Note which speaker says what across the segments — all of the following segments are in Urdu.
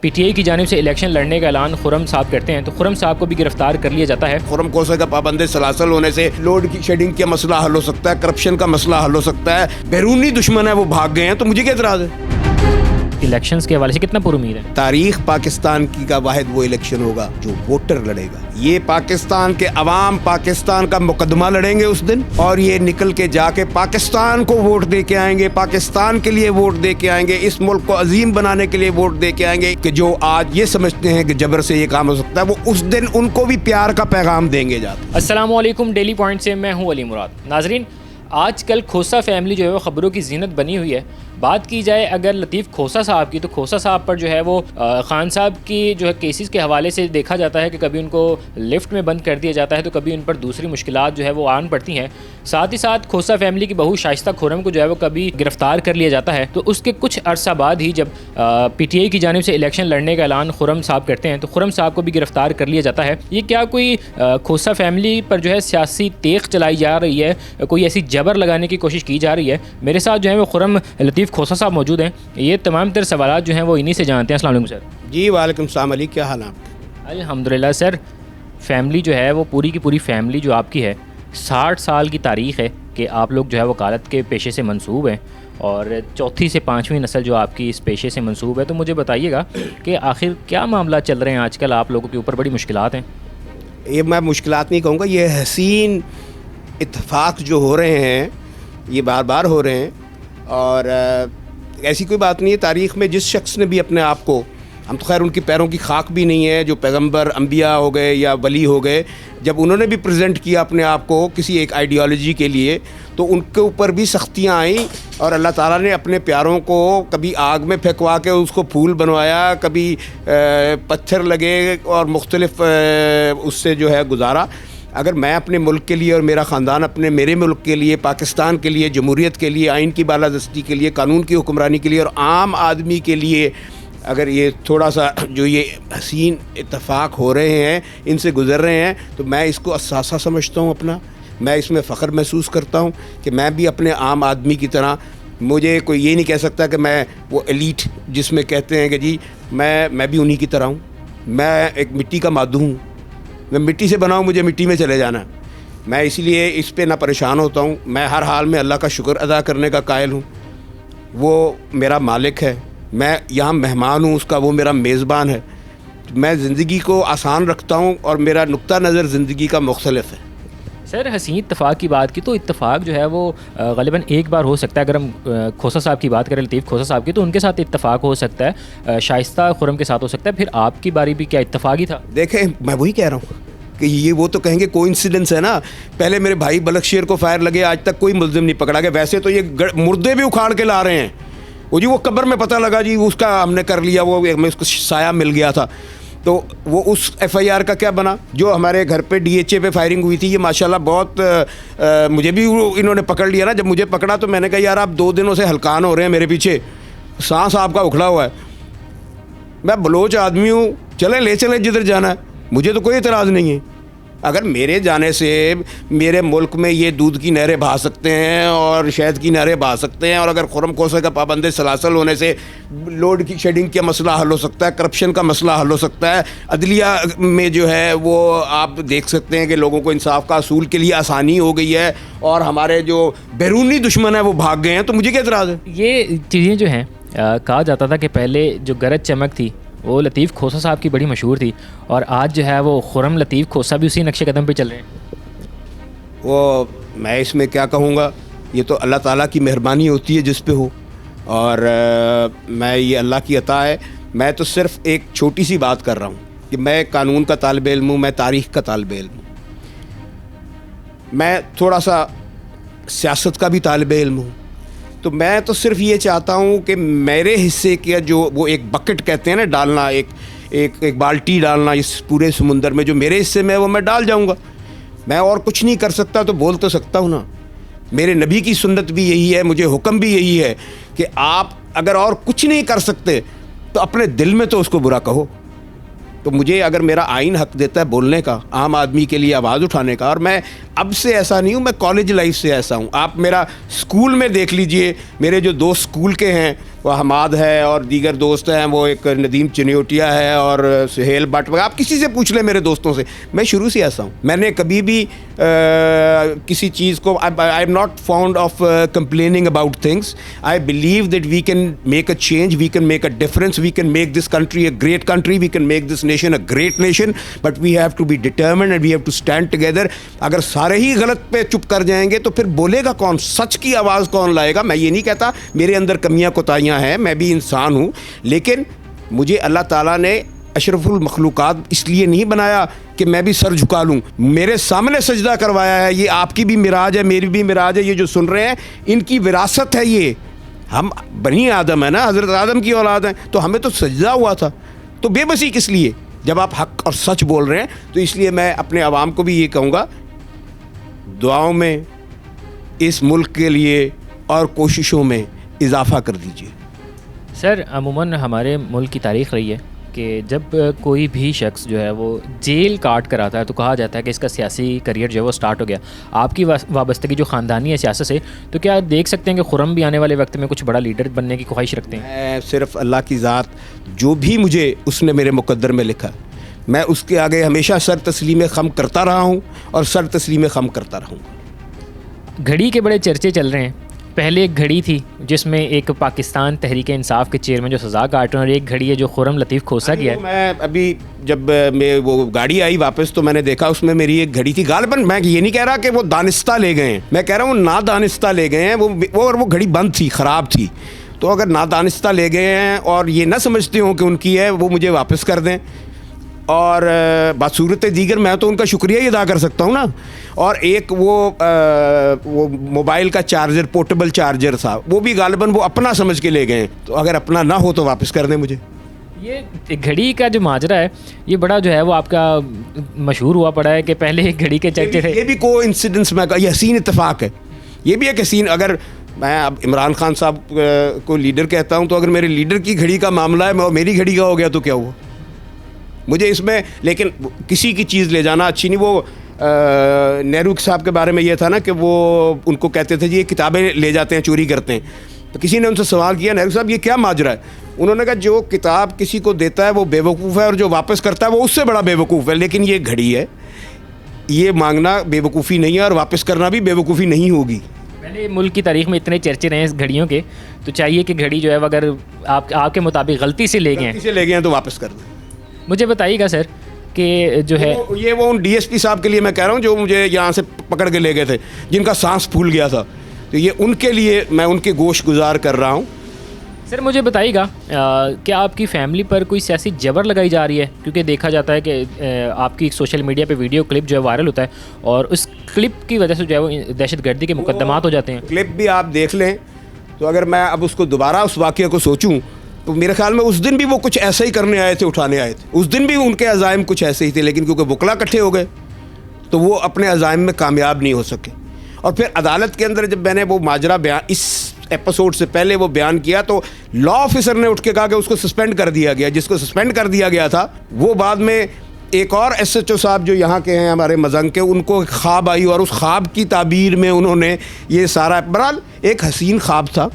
Speaker 1: پی ٹی آئی کی جانب سے الیکشن لڑنے کا اعلان خرم صاحب کرتے ہیں تو خرم صاحب کو بھی گرفتار کر لیا جاتا ہے۔
Speaker 2: خرم کوسے کا پابند سلاسل ہونے سے لوڈ کی شیڈنگ کا مسئلہ حل ہو سکتا ہے، کرپشن کا مسئلہ حل ہو سکتا ہے، بیرونی دشمن ہے وہ بھاگ گئے ہیں، تو مجھے کیا اعتراض ہے؟
Speaker 1: الیکشنز کے حوالے سے کتنا پر امید ہے؟
Speaker 2: تاریخ پاکستان کی کا واحد وہ الیکشن ہوگا جو ووٹر لڑے گا۔ یہ پاکستان کے عوام پاکستان کا مقدمہ لڑیں گے اس دن، اور یہ نکل کے جا کے پاکستان کو ووٹ دے کے آئیں گے، پاکستان کے لیے ووٹ دے کے آئیں گے، اس ملک کو عظیم بنانے کے لیے ووٹ دے کے آئیں گے۔ کہ جو آج یہ سمجھتے ہیں کہ جبر سے یہ کام ہو سکتا ہے، وہ اس دن ان کو بھی پیار کا پیغام دیں گے جاتے۔
Speaker 1: السلام علیکم، ڈیلی پوائنٹ سے میں ہوں علی مراد۔ ناظرین، آج کل کھوسا فیملی جو ہے وہ خبروں کی زینت بنی ہوئی ہے۔ بات کی جائے اگر لطیف کھوسا صاحب کی، تو کھوسا صاحب پر جو ہے وہ خان صاحب کی جو ہے کیسز کے حوالے سے دیکھا جاتا ہے کہ کبھی ان کو لفٹ میں بند کر دیا جاتا ہے تو کبھی ان پر دوسری مشکلات جو ہے وہ آن پڑتی ہیں۔ ساتھ ہی ساتھ کھوسا فیملی کی بہو شائستہ خرم کو جو ہے وہ کبھی گرفتار کر لیا جاتا ہے، تو اس کے کچھ عرصہ بعد ہی جب پی ٹی آئی کی جانب سے الیکشن لڑنے کا اعلان خرم صاحب کرتے ہیں تو خرم صاحب کو بھی گرفتار کر لیا جاتا ہے۔ یہ کیا کوئی کھوسا فیملی پر جو ہے سیاسی تیغ چلائی جا رہی ہے، کوئی ایسی جبر لگانے کی کوشش کی جا رہی ہے؟ میرے ساتھ جو ہے وہ خرم لطیف کھوسا صاحب موجود ہیں۔ یہ تمام تر سوالات جو ہیں وہ انہی سے جانتے ہیں۔ السلام علیکم سر۔
Speaker 2: جی وعلیکم السلام علی، کیا حال آپ؟
Speaker 1: الحمدللہ سر۔ فیملی جو ہے وہ پوری کی پوری فیملی جو آپ کی ہے، 60 سال کی تاریخ ہے کہ آپ لوگ جو ہے وکالت کے پیشے سے منسوب ہیں، اور چوتھی سے پانچویں نسل جو آپ کی اس پیشے سے منسوب ہے۔ تو مجھے بتائیے گا کہ آخر کیا معاملات چل رہے ہیں آج کل؟ آپ لوگوں کے اوپر بڑی مشکلات ہیں۔
Speaker 2: یہ میں مشکلات نہیں کہوں گا، یہ حسین اتفاق جو ہو رہے ہیں یہ بار بار ہو رہے ہیں، اور ایسی کوئی بات نہیں ہے۔ تاریخ میں جس شخص نے بھی اپنے آپ کو، ہم تو خیر ان کی پیروں کی خاک بھی نہیں ہے، جو پیغمبر انبیاء ہو گئے یا ولی ہو گئے، جب انہوں نے بھی پریزنٹ کیا اپنے آپ کو کسی ایک آئیڈیالوجی کے لیے، تو ان کے اوپر بھی سختیاں آئیں، اور اللہ تعالیٰ نے اپنے پیاروں کو کبھی آگ میں پھینکوا کے اس کو پھول بنوایا، کبھی پتھر لگے اور مختلف اس سے جو ہے گزارا۔ اگر میں اپنے ملک کے لیے اور میرا خاندان میرے ملک کے لیے، پاکستان کے لیے، جمہوریت کے لیے، آئین کی بالادستی کے لیے، قانون کی حکمرانی کے لیے اور عام آدمی کے لیے اگر یہ تھوڑا سا جو یہ حسین اتفاق ہو رہے ہیں ان سے گزر رہے ہیں، تو میں اس کو اثاثہ سمجھتا ہوں اپنا۔ میں اس میں فخر محسوس کرتا ہوں کہ میں بھی اپنے عام آدمی کی طرح، مجھے کوئی یہ نہیں کہہ سکتا کہ میں وہ ایلیٹ جس میں کہتے ہیں کہ جی میں بھی انہی کی طرح ہوں۔ میں ایک مٹی کا مادہ ہوں، میں مٹی سے بنا ہوں، مجھے مٹی میں چلے جانا ہے۔ میں اس لیے اس پہ نہ پریشان ہوتا ہوں۔ میں ہر حال میں اللہ کا شکر ادا کرنے کا قائل ہوں۔ وہ میرا مالک ہے، میں یہاں مہمان ہوں اس کا، وہ میرا میزبان ہے۔ میں زندگی کو آسان رکھتا ہوں، اور میرا نقطہ نظر زندگی کا مختلف ہے۔
Speaker 1: سر، حسین اتفاق کی بات کی تو اتفاق جو ہے وہ غالباً ایک بار ہو سکتا ہے۔ اگر ہم کھوسا صاحب کی بات کریں، لطیف کھوسا صاحب کی، تو ان کے ساتھ اتفاق ہو سکتا ہے، شائستہ خرم کے ساتھ ہو سکتا ہے، پھر آپ کی باری بھی کیا اتفاق ہی تھا؟
Speaker 2: دیکھیں، میں وہی کہہ رہا ہوں کہ یہ وہ تو کہیں گے کوئنسیڈنس ہے نا۔ پہلے میرے بھائی بلک شیر کو فائر لگے، آج تک کوئی ملزم نہیں پکڑا گیا۔ ویسے تو یہ مردے بھی اکھاڑ کے لا رہے ہیں، وہ جی وہ قبر میں پتہ لگا جی اس کا ہم نے کر لیا، وہ ہمیں اس کو سایہ مل گیا تھا، تو وہ اس ایف آئی آر کا کیا بنا؟ جو ہمارے گھر پہ ڈی ایچ اے پہ فائرنگ ہوئی تھی، یہ ماشاءاللہ بہت مجھے بھی انہوں نے پکڑ لیا نا۔ جب مجھے پکڑا تو میں نے کہا یار آپ 2 دنوں سے ہلکان ہو رہے ہیں میرے پیچھے، سانس آپ کا اکھڑا ہوا ہے، میں بلوچ آدمی ہوں، چلیں لے چلیں جدھر جانا ہے، مجھے تو کوئی اعتراض نہیں ہے۔ اگر میرے جانے سے میرے ملک میں یہ دودھ کی نہریں بہا سکتے ہیں اور شہد کی نہریں بہا سکتے ہیں، اور اگر خرم کوسے کا پابند سلاسل ہونے سے لوڈ کی شیڈنگ کا مسئلہ حل ہو سکتا ہے، کرپشن کا مسئلہ حل ہو سکتا ہے، عدلیہ میں جو ہے وہ آپ دیکھ سکتے ہیں کہ لوگوں کو انصاف کا اصول کے لیے آسانی ہو گئی ہے، اور ہمارے جو بیرونی دشمن ہیں وہ بھاگ گئے ہیں، تو مجھے کیا اعتراض ہے؟
Speaker 1: یہ چیزیں جو ہیں کہا جاتا تھا کہ پہلے جو گرج چمک تھی وہ لطیف کھوسا صاحب کی بڑی مشہور تھی، اور آج جو ہے وہ خرم لطیف کھوسا بھی اسی نقش قدم پہ چل رہے ہیں۔
Speaker 2: وہ میں اس میں کیا کہوں گا، یہ تو اللہ تعالیٰ کی مہربانی ہوتی ہے جس پہ ہو، اور میں یہ اللہ کی عطا ہے۔ میں تو صرف ایک چھوٹی سی بات کر رہا ہوں کہ میں قانون کا طالب علم ہوں، میں تاریخ کا طالب علم ہوں، میں تھوڑا سا سیاست کا بھی طالب علم ہوں، تو میں تو صرف یہ چاہتا ہوں کہ میرے حصے کا جو وہ ایک بکٹ کہتے ہیں نا، ڈالنا، ایک بالٹی ڈالنا اس پورے سمندر میں، جو میرے حصے میں ہے وہ میں ڈال جاؤں گا۔ میں اور کچھ نہیں کر سکتا تو بول تو سکتا ہوں نا۔ میرے نبی کی سنت بھی یہی ہے، مجھے حکم بھی یہی ہے کہ آپ اگر اور کچھ نہیں کر سکتے تو اپنے دل میں تو اس کو برا کہو۔ تو مجھے اگر میرا آئین حق دیتا ہے بولنے کا، عام آدمی کے لیے آواز اٹھانے کا، اور میں اب سے ایسا نہیں ہوں، میں کالج لائف سے ایسا ہوں۔ آپ میرا اسکول میں دیکھ لیجئے، میرے جو دوست اسکول کے ہیں وہ حماد ہے اور دیگر دوست ہیں, وہ ایک ندیم چنیوٹیا ہے اور سہیل بٹ, آپ کسی سے پوچھ لیں میرے دوستوں سے, میں شروع سے ایسا ہوں. میں نے کبھی بھی کسی چیز کو, I am not found of complaining about things. I believe that we can make a change, we can make a difference, we can make this country a great country, we can make this nation a great nation, but we have to be determined and we have to stand together. اگر سارے ہی غلط پہ چپ کر جائیں گے تو پھر بولے گا کون, سچ کی آواز کون لائے گا؟ میں یہ نہیں کہتا میرے اندر کمیاں کوتاہیاں ہیں, میں بھی انسان ہوں, لیکن مجھے اللہ تعالیٰ نے اشرف المخلوقات اس لیے نہیں بنایا کہ میں بھی سر جھکا لوں. میرے سامنے سجدہ کروایا ہے. یہ آپ کی بھی معراج ہے, میری بھی معراج ہے. یہ جو سن رہے ہیں ان کی وراثت ہے. یہ ہم بنی آدم ہیں نا, حضرت آدم کی اولاد ہیں, تو ہمیں تو سجدہ ہوا تھا. تو بے بسی کس لیے جب آپ حق اور سچ بول رہے ہیں؟ تو اس لیے میں اپنے عوام کو بھی یہ کہوں گا, دعاؤں میں اس ملک کے لیے اور کوششوں میں اضافہ کر دیجیے.
Speaker 1: سر, عموماً ہمارے ملک کی تاریخ رہی ہے کہ جب کوئی بھی شخص جو ہے وہ جیل کاٹ کر آتا ہے تو کہا جاتا ہے کہ اس کا سیاسی کریئر جو ہے وہ سٹارٹ ہو گیا. آپ کی وابستگی جو خاندانی ہے سیاست سے, تو کیا دیکھ سکتے ہیں کہ خرم بھی آنے والے وقت میں کچھ بڑا لیڈر بننے کی خواہش رکھتے ہیں؟
Speaker 2: میں صرف اللہ کی ذات, جو بھی مجھے اس نے میرے مقدر میں لکھا, میں اس کے آگے ہمیشہ سر تسلیم خم کرتا رہا ہوں اور سر تسلیم خم کرتا رہوں گا.
Speaker 1: گھڑی کے بڑے چرچے چل رہے ہیں. پہلے ایک گھڑی تھی جس میں ایک پاکستان تحریک انصاف کے چیئرمین جو سزا کاٹ رہے ہیں, اور ایک گھڑی ہے جو خرم لطیف کھوسا گیا ہے.
Speaker 2: میں ابھی جب میں وہ گاڑی آئی واپس تو میں نے دیکھا اس میں میری ایک گھڑی تھی. غالباً میں یہ نہیں کہہ رہا کہ وہ دانستہ لے گئے ہیں, میں کہہ رہا ہوں نادانستہ لے گئے ہیں. وہ گھڑی بند تھی, خراب تھی. تو اگر نادانستہ لے گئے ہیں اور یہ نہ سمجھتے ہوں کہ ان کی ہے, وہ مجھے واپس کر دیں. اور بصورت دیگر میں تو ان کا شکریہ ہی ادا کر سکتا ہوں نا. اور ایک وہ موبائل کا چارجر, پورٹیبل چارجر تھا, وہ بھی غالباً وہ اپنا سمجھ کے لے گئے. تو اگر اپنا نہ ہو تو واپس کر دیں مجھے.
Speaker 1: یہ گھڑی کا جو ماجرا ہے یہ بڑا جو ہے وہ آپ کا مشہور ہوا پڑا ہے کہ پہلے ایک گھڑی کے چرچے تھے.
Speaker 2: یہ بھی کو انسیڈنس میں یہ حسین اتفاق ہے. یہ بھی ایک حسین, اگر میں اب عمران خان صاحب کو لیڈر کہتا ہوں تو اگر میرے لیڈر کی گھڑی کا معاملہ ہے اور میری گھڑی کا ہو گیا تو کیا ہوا مجھے اس میں. لیکن کسی کی چیز لے جانا اچھی نہیں. وہ نہرو صاحب کے بارے میں یہ تھا نا کہ وہ ان کو کہتے تھے جی یہ کتابیں لے جاتے ہیں, چوری کرتے ہیں. تو کسی نے ان سے سوال کیا, نہرو صاحب یہ کیا ماجرا ہے؟ انہوں نے کہا جو کتاب کسی کو دیتا ہے وہ بے وقوف ہے, اور جو واپس کرتا ہے وہ اس سے بڑا بے وقوف ہے. لیکن یہ گھڑی ہے, یہ مانگنا بے وقوفی نہیں ہے اور واپس کرنا بھی بے وقوفی نہیں ہوگی.
Speaker 1: پہلے ملک کی تاریخ میں اتنے چرچے رہے ہیں اس گھڑیوں کے, تو چاہیے کہ گھڑی جو ہے اگر آپ کے مطابق غلطی سے لے گئے
Speaker 2: تو واپس کر دیں.
Speaker 1: مجھے بتائیے گا سر کہ جو ہے
Speaker 2: یہ وہ ان ڈی ایس پی صاحب کے لیے میں کہہ رہا ہوں جو مجھے یہاں سے پکڑ کے لے گئے تھے, جن کا سانس پھول گیا تھا, تو یہ ان کے لیے میں ان کے گوشت گزار کر رہا ہوں.
Speaker 1: سر مجھے بتائیے گا کیا آپ کی فیملی پر کوئی سیاسی جبر لگائی جا رہی ہے؟ کیونکہ دیکھا جاتا ہے کہ آپ کی ایک سوشل میڈیا پہ ویڈیو کلپ جو ہے وائرل ہوتا ہے, اور اس کلپ کی وجہ سے جو ہے وہ دہشت گردی کے مقدمات ہو جاتے ہیں.
Speaker 2: کلپ بھی آپ دیکھ لیں تو اگر میں اب اس کو دوبارہ اس واقعے کو سوچوں تو میرے خیال میں اس دن بھی وہ کچھ ایسا ہی کرنے آئے تھے, اٹھانے آئے تھے. اس دن بھی ان کے عزائم کچھ ایسے ہی تھے, لیکن کیونکہ وکلا اکٹھے ہو گئے تو وہ اپنے عزائم میں کامیاب نہیں ہو سکے. اور پھر عدالت کے اندر جب میں نے وہ ماجرا بیان, اس ایپیسوڈ سے پہلے وہ بیان کیا, تو لا آفیسر نے اٹھ کے کہا کہ اس کو سسپینڈ کر دیا گیا. جس کو سسپینڈ کر دیا گیا تھا وہ بعد میں ایک اور ایس ایچ او صاحب جو یہاں کے ہیں ہمارے مزنگ کے, ان کو ایک خواب آئی اور اس خواب کی تعبیر میں انہوں نے یہ سارا, بہرحال ایک حسین خواب تھا.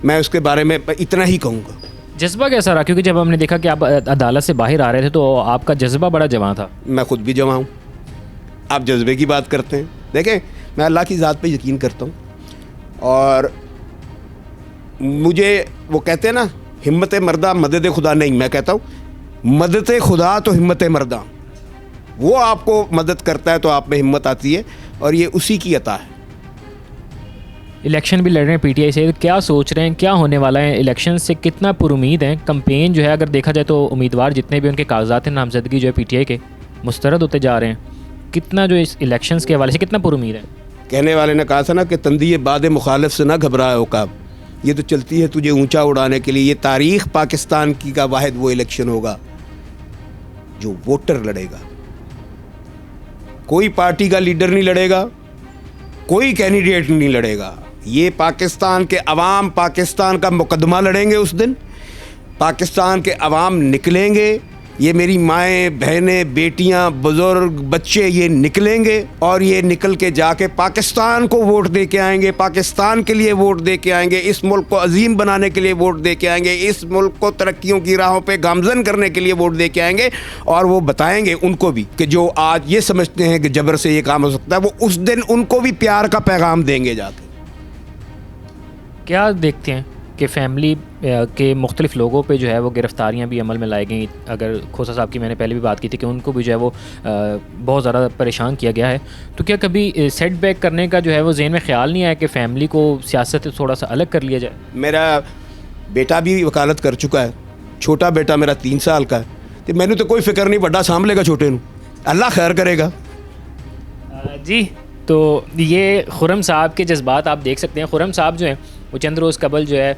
Speaker 2: میں اس کے بارے میں اتنا ہی کہوں گا.
Speaker 1: جذبہ کیسا رہا؟ کیونکہ جب ہم نے دیکھا کہ آپ عدالت سے باہر آ رہے تھے تو آپ کا جذبہ بڑا جواں تھا.
Speaker 2: میں خود بھی جواں ہوں. آپ جذبے کی بات کرتے ہیں, دیکھیں میں اللہ کی ذات پہ یقین کرتا ہوں, اور مجھے وہ کہتے ہیں نا ہمت مردہ مدد خدا نہیں, میں کہتا ہوں مدد خدا تو ہمت مردہ. وہ آپ کو مدد کرتا ہے تو آپ میں ہمت آتی ہے, اور یہ اسی کی عطا ہے.
Speaker 1: الیکشن بھی لڑ رہے ہیں پی ٹی آئی سے, کیا سوچ رہے ہیں کیا ہونے والا ہے الیکشن سے؟ کتنا پر امید ہیں؟ کمپین جو ہے اگر دیکھا جائے تو امیدوار جتنے بھی ان کے کاغذات ہیں نامزدگی جو ہے پی ٹی آئی کے مسترد ہوتے جا رہے ہیں. کتنا جو اس الیکشنز کے حوالے سے کتنا پر امید ہے؟
Speaker 2: کہنے والے نے کہا تھا نا کہ تندی باد مخالف سے نہ گھبرائے عقاب, یہ تو چلتی ہے تجھے اونچا اڑانے کے لیے. یہ تاریخ پاکستان کی کا واحد وہ الیکشن ہوگا جو ووٹر لڑے گا. کوئی پارٹی کا لیڈر نہیں لڑے گا, کوئی کینڈیڈیٹ نہیں لڑے گا. یہ پاکستان کے عوام پاکستان کا مقدمہ لڑیں گے. اس دن پاکستان کے عوام نکلیں گے, یہ میری مائیں بہنیں بیٹیاں بزرگ بچے یہ نکلیں گے اور یہ نکل کے جا کے پاکستان کو ووٹ دے کے آئیں گے, پاکستان کے لیے ووٹ دے کے آئیں گے, اس ملک کو عظیم بنانے کے لیے ووٹ دے کے آئیں گے, اس ملک کو ترقیوں کی راہوں پہ گامزن کرنے کے لیے ووٹ دے کے آئیں گے. اور وہ بتائیں گے ان کو بھی کہ جو آج یہ سمجھتے ہیں کہ جبر سے یہ کام ہو سکتا ہے, وہ اس دن ان کو بھی پیار کا پیغام دیں گے جا کے.
Speaker 1: کیا دیکھتے ہیں کہ فیملی کے مختلف لوگوں پہ جو ہے وہ گرفتاریاں بھی عمل میں لائی گئیں. اگر کھوسا صاحب کی میں نے پہلے بھی بات کی تھی کہ ان کو بھی جو ہے وہ بہت زیادہ پریشان کیا گیا ہے, تو کیا کبھی سیٹ بیک کرنے کا جو ہے وہ ذہن میں خیال نہیں آیا کہ فیملی کو سیاست سے تھوڑا سا الگ کر لیا جائے؟
Speaker 2: میرا بیٹا بھی وکالت کر چکا ہے, چھوٹا بیٹا میرا 3 سال کا ہے, تو میں نے تو کوئی فکر نہیں, بڑا سانبھ لے گا چھوٹے نو, اللہ خیر کرے گا.
Speaker 1: جی, تو یہ خرم صاحب کے جذبات آپ دیکھ سکتے ہیں. خرم صاحب جو ہیں وہ چند روز قبل جو ہے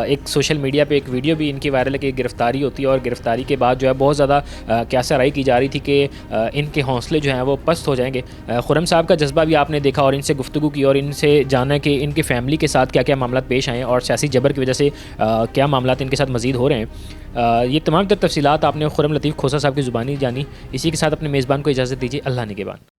Speaker 1: ایک سوشل میڈیا پہ ایک ویڈیو بھی ان کی وائرل ہے کہ گرفتاری ہوتی ہے, اور گرفتاری کے بعد جو ہے بہت زیادہ کیسا رائی کی جا رہی تھی کہ ان کے حوصلے جو ہیں وہ پست ہو جائیں گے. خرم صاحب کا جذبہ بھی آپ نے دیکھا اور ان سے گفتگو کی اور ان سے جانا کہ ان کی فیملی کے ساتھ کیا کیا معاملات پیش آئے ہیں اور سیاسی جبر کی وجہ سے کیا معاملات ان کے ساتھ مزید ہو رہے ہیں. یہ تمام تر تفصیلات آپ نے خرم لطیف کھوسا صاحب کی زبانی جانی. اسی کے ساتھ اپنے میزبان کو اجازت دیجیے. اللہ نگہبان.